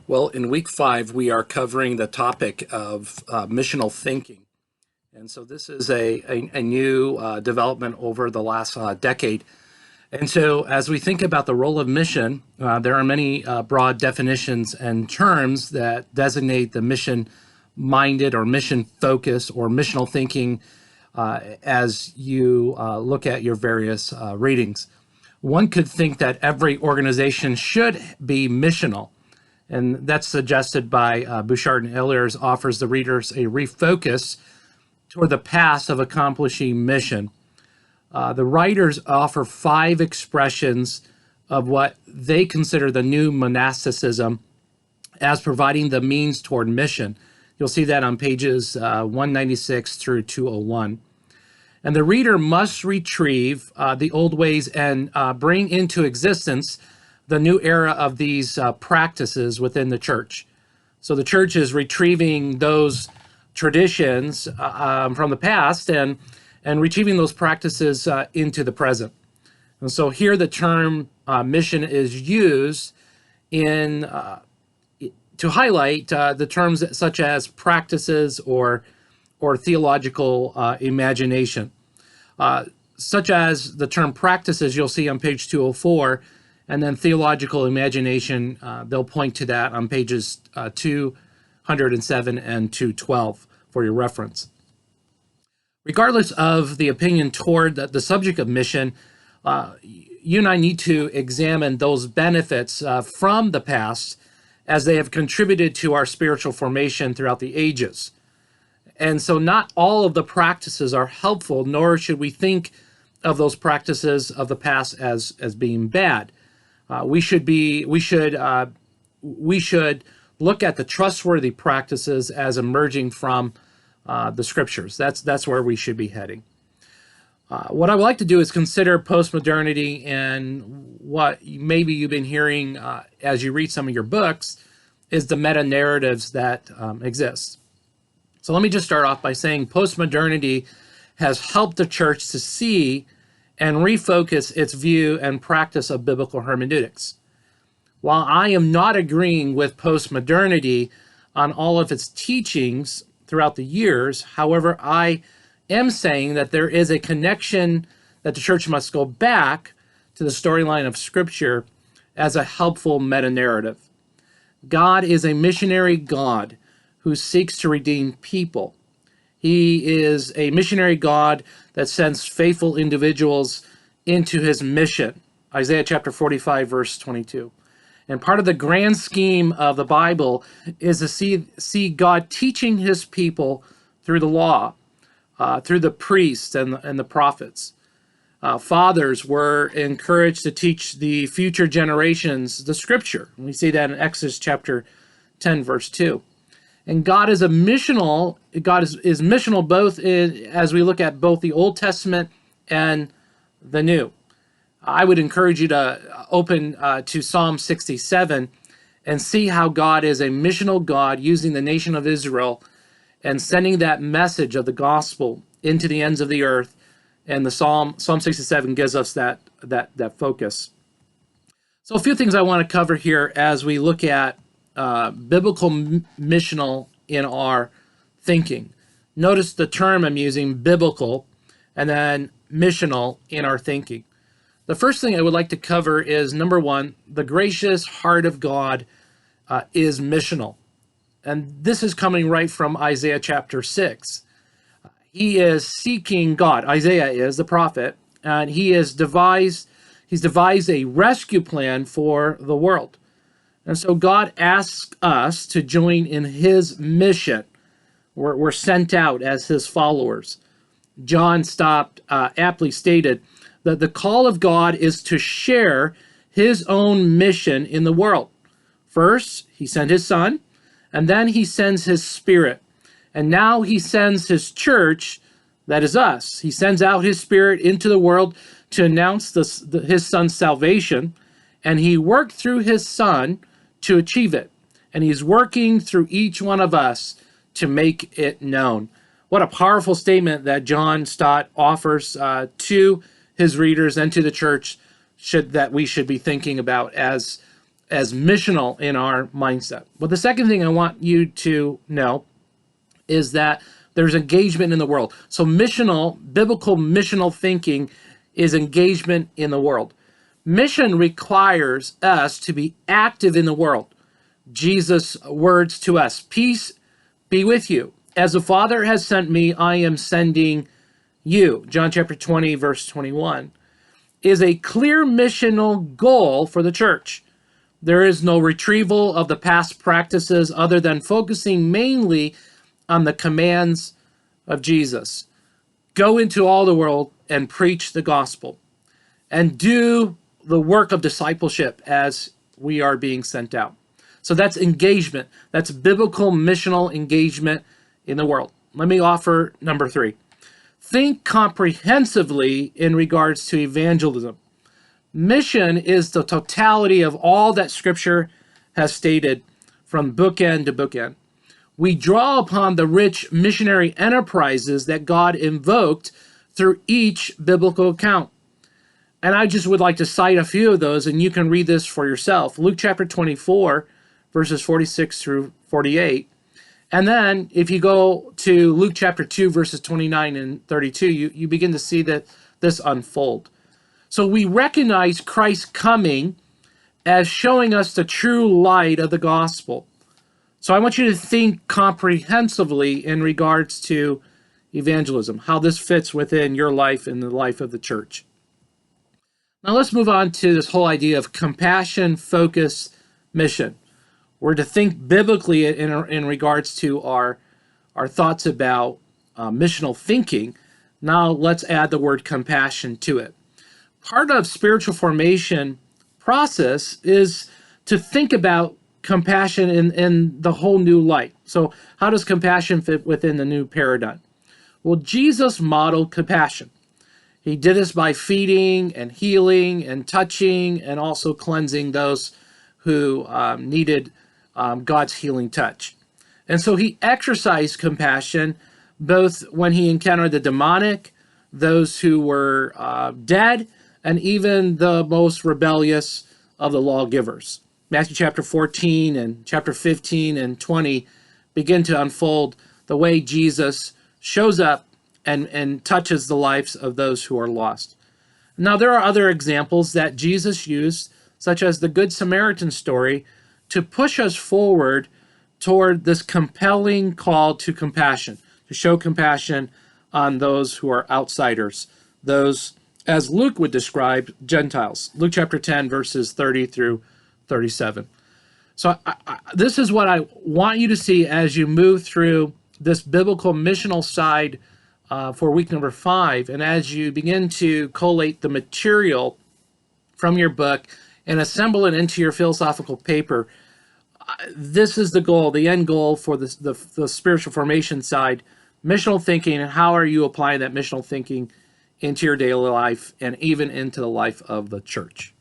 Well, in week 5, we are covering the topic of missional thinking. And so this is a new development over the last decade. And so as we think about the role of mission, there are many broad definitions and terms that designate the mission-minded or mission-focused or missional thinking as you look at your various readings. One could think that every organization should be missional. And that's suggested by Bouchard and Eliers offers the readers a refocus toward the past of accomplishing mission. The writers offer 5 expressions of what they consider the new monasticism as providing the means toward mission. You'll see that on pages 196 through 201. And the reader must retrieve the old ways and bring into existence the new era of these practices within the church. So the church is retrieving those traditions from the past and retrieving those practices into the present. And so here the term mission is used in to highlight the terms such as practices or theological imagination. Such as the term practices you'll see on page 204, and then theological imagination, they'll point to that on pages 207 and 212 for your reference. Regardless of the opinion toward the subject of mission, you and I need to examine those benefits from the past as they have contributed to our spiritual formation throughout the ages. And so not all of the practices are helpful, nor should we think of those practices of the past as being bad. We should look at the trustworthy practices as emerging from the scriptures. That's where we should be heading. What I would like to do is consider postmodernity and what maybe you've been hearing as you read some of your books is the meta-narratives that exist. So let me just start off by saying postmodernity has helped the church to see and refocus its view and practice of biblical hermeneutics. While I am not agreeing with postmodernity on all of its teachings throughout the years, however, I am saying that there is a connection that the church must go back to the storyline of Scripture as a helpful meta-narrative. God is a missionary God who seeks to redeem people. He is a missionary God that sends faithful individuals into his mission. Isaiah chapter 45, verse 22. And part of the grand scheme of the Bible is to see God teaching his people through the law, through the priests and the prophets. Fathers were encouraged to teach the future generations the scripture. We see that in Exodus chapter 10, verse 2. And God is missional both as we look at both the Old Testament and the New. I would encourage you to open to Psalm 67 and see how God is a missional God using the nation of Israel and sending that message of the gospel into the ends of the earth. And the Psalm 67 gives us that focus. So a few things I want to cover here as we look at biblical missional in our thinking. Notice the term I'm using, biblical, and then missional in our thinking. The first thing I would like to cover is, number one, the gracious heart of God is missional. And this is coming right from Isaiah chapter 6. He is seeking God. Isaiah is the prophet, and he's devised a rescue plan for the world. And so God asks us to join in his mission. We're sent out as his followers. John Stott aptly stated that the call of God is to share his own mission in the world. First, he sent his son, and then he sends his spirit. And now he sends his church, that is us. He sends out his spirit into the world to announce his son's salvation, and he worked through his son to achieve it. And he's working through each one of us to make it known. What a powerful statement that John Stott offers to his readers and to the church that we should be thinking about as as missional in our mindset. But the second thing I want you to know is that there's engagement in the world. So biblical missional thinking is engagement in the world. Mission requires us to be active in the world. Jesus' words to us, peace be with you. As the Father has sent me, I am sending you. John chapter 20, verse 21, is a clear missional goal for the church. There is no retrieval of the past practices other than focusing mainly on the commands of Jesus. Go into all the world and preach the gospel and do the work of discipleship as we are being sent out. So that's engagement. That's biblical missional engagement in the world. Let me offer number 3. Think comprehensively in regards to evangelism. Mission is the totality of all that Scripture has stated from bookend to bookend. We draw upon the rich missionary enterprises that God invoked through each biblical account. And I just would like to cite a few of those, and you can read this for yourself. Luke chapter 24, verses 46 through 48. And then if you go to Luke chapter 2, verses 29 and 32, you begin to see that this unfold. So we recognize Christ coming as showing us the true light of the gospel. So I want you to think comprehensively in regards to evangelism, how this fits within your life and the life of the church. Now let's move on to this whole idea of compassion-focused mission. We're to think biblically in regards to our thoughts about missional thinking. Now let's add the word compassion to it. Part of spiritual formation process is to think about compassion in the whole new light. So how does compassion fit within the new paradigm? Well, Jesus modeled compassion. He did this by feeding and healing and touching and also cleansing those who needed God's healing touch. And so he exercised compassion both when he encountered the demonic, those who were dead, and even the most rebellious of the lawgivers. Matthew chapter 14 and chapter 15 and 20 begin to unfold the way Jesus shows up and touches the lives of those who are lost. Now, there are other examples that Jesus used, such as the Good Samaritan story, to push us forward toward this compelling call to compassion, to show compassion on those who are outsiders, those, as Luke would describe, Gentiles. Luke chapter 10, verses 30 through 37. So this is what I want you to see as you move through this biblical missional side for week number 5, and as you begin to collate the material from your book and assemble it into your philosophical paper. This is the goal, the end goal for the spiritual formation side, missional thinking, and how are you applying that missional thinking into your daily life and even into the life of the church.